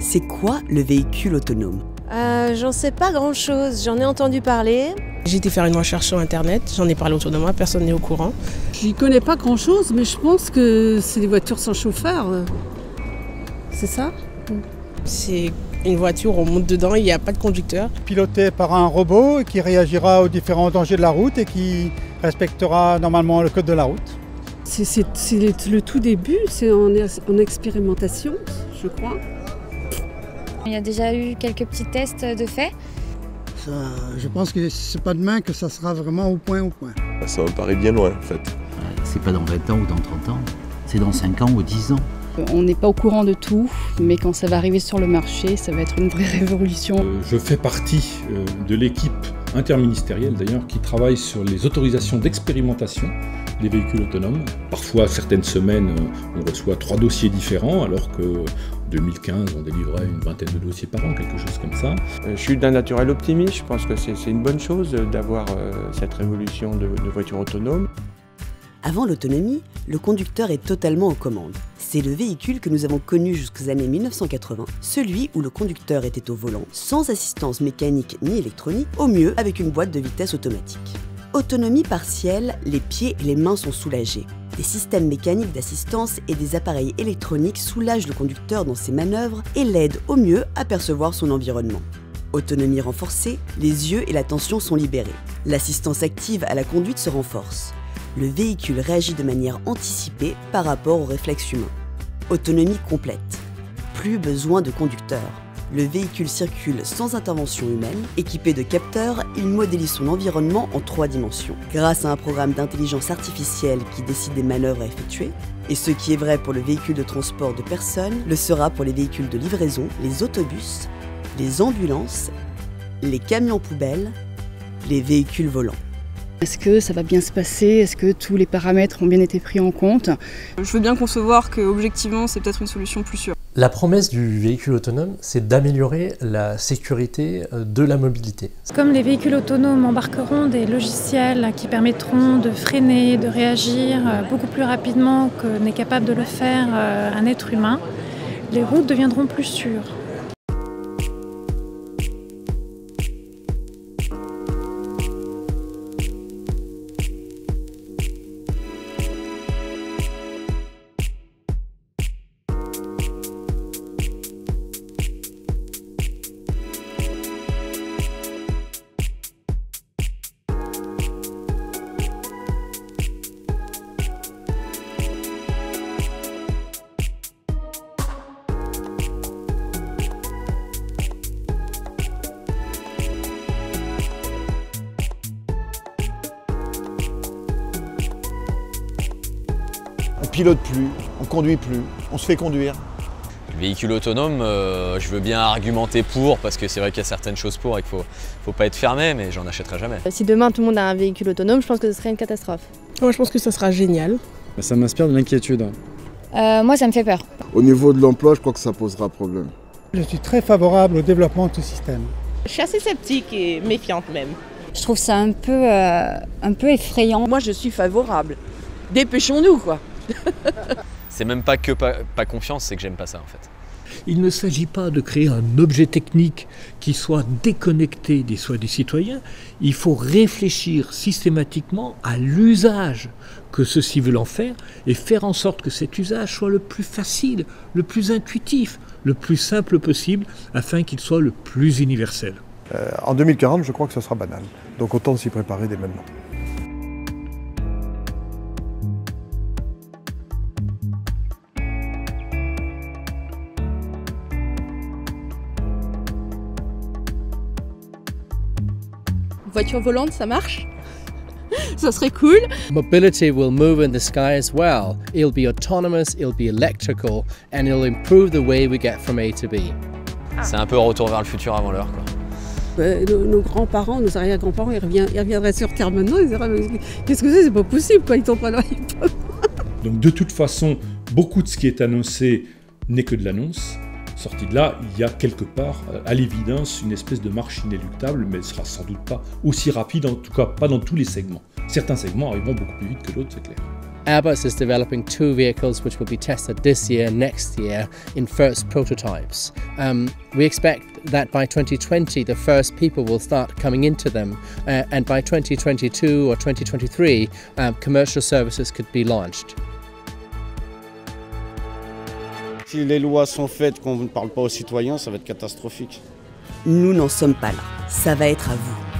C'est quoi le véhicule autonome? J'en sais pas grand-chose, j'en ai entendu parler. J'ai été faire une recherche sur internet, j'en ai parlé autour de moi, personne n'est au courant. J'y connais pas grand-chose, mais je pense que c'est des voitures sans chauffeur. C'est ça? C'est une voiture, on monte dedans, il n'y a pas de conducteur. Piloté par un robot qui réagira aux différents dangers de la route et qui respectera normalement le code de la route. C'est le tout début, c'est en expérimentation, je crois. Il y a déjà eu quelques petits tests de fait. Je pense que c'est pas demain que ça sera vraiment au point. Ça me paraît bien loin en fait. C'est pas dans 20 ans ou dans 30 ans, c'est dans 5 ans ou 10 ans. On n'est pas au courant de tout, mais quand ça va arriver sur le marché, ça va être une vraie révolution. Je fais partie de l'équipe interministérielle d'ailleurs qui travaille sur les autorisations d'expérimentation des véhicules autonomes. Parfois, certaines semaines, on reçoit 3 dossiers différents, alors que 2015, on délivrait une vingtaine de dossiers par an, quelque chose comme ça. Je suis d'un naturel optimiste, je pense que c'est une bonne chose d'avoir cette révolution de voitures autonomes. Avant l'autonomie, le conducteur est totalement aux commandes. C'est le véhicule que nous avons connu jusqu'aux années 1980, celui où le conducteur était au volant, sans assistance mécanique ni électronique, au mieux avec une boîte de vitesse automatique. Autonomie partielle, les pieds et les mains sont soulagés. Des systèmes mécaniques d'assistance et des appareils électroniques soulagent le conducteur dans ses manœuvres et l'aident au mieux à percevoir son environnement. Autonomie renforcée, les yeux et l'attention sont libérés. L'assistance active à la conduite se renforce. Le véhicule réagit de manière anticipée par rapport aux réflexes humains. Autonomie complète. Plus besoin de conducteur. Le véhicule circule sans intervention humaine. Équipé de capteurs, il modélise son environnement en 3 dimensions. Grâce à un programme d'intelligence artificielle qui décide des manœuvres à effectuer. Et ce qui est vrai pour le véhicule de transport de personnes, le sera pour les véhicules de livraison, les autobus, les ambulances, les camions poubelles, les véhicules volants. Est-ce que ça va bien se passer? Est-ce que tous les paramètres ont bien été pris en compte? Je veux bien concevoir qu'objectivement, c'est peut-être une solution plus sûre. La promesse du véhicule autonome, c'est d'améliorer la sécurité de la mobilité. Comme les véhicules autonomes embarqueront des logiciels qui permettront de freiner, de réagir beaucoup plus rapidement que n'est capable de le faire un être humain, les routes deviendront plus sûres. On pilote plus, on conduit plus, on se fait conduire. Le véhicule autonome, je veux bien argumenter pour, parce que c'est vrai qu'il y a certaines choses pour et qu'il ne faut pas être fermé, mais j'en achèterai jamais. Si demain tout le monde a un véhicule autonome, je pense que ce serait une catastrophe. Moi je pense que ça sera génial. Ça m'inspire de l'inquiétude. Moi ça me fait peur. Au niveau de l'emploi, je crois que ça posera problème. Je suis très favorable au développement de ce système. Je suis assez sceptique et méfiante même. Je trouve ça un peu effrayant. Moi je suis favorable. Dépêchons-nous quoi. C'est même pas que pas confiance, c'est que j'aime pas ça en fait. Il ne s'agit pas de créer un objet technique qui soit déconnecté des choix des citoyens. Il faut réfléchir systématiquement à l'usage que ceux-ci veulent en faire et faire en sorte que cet usage soit le plus facile, le plus intuitif, le plus simple possible afin qu'il soit le plus universel. En 2040, je crois que ce sera banal. Donc autant s'y préparer dès maintenant. Voiture volante, ça marche? Ça serait cool. Mobility will move in the sky as well. It'll be autonomous, it'll be electrical, and it'll improve the way we get from A to B. C'est un peu un retour vers le futur avant l'heure, quoi. Nos grands-parents, nos arrière-grands-parents, ils reviendraient sur Terre maintenant, ils diraient qu'est-ce que c'est pas possible, quoi, ils sont pas là. Donc de toute façon, beaucoup de ce qui est annoncé n'est que de l'annonce. Sorti de là, il y a quelque part, à l'évidence, une espèce de marche inéluctable, mais elle ne sera sans doute pas aussi rapide, en tout cas pas dans tous les segments. Certains segments arriveront beaucoup plus vite que d'autres, c'est clair. Airbus is developing 2 vehicles which will be tested this year, next year, in first prototypes. We expect that by 2020 the first people will start coming into them, and by 2022 or 2023 commercial services could be launched. Si les lois sont faites qu'on ne parle pas aux citoyens, ça va être catastrophique. Nous n'en sommes pas là. Ça va être à vous.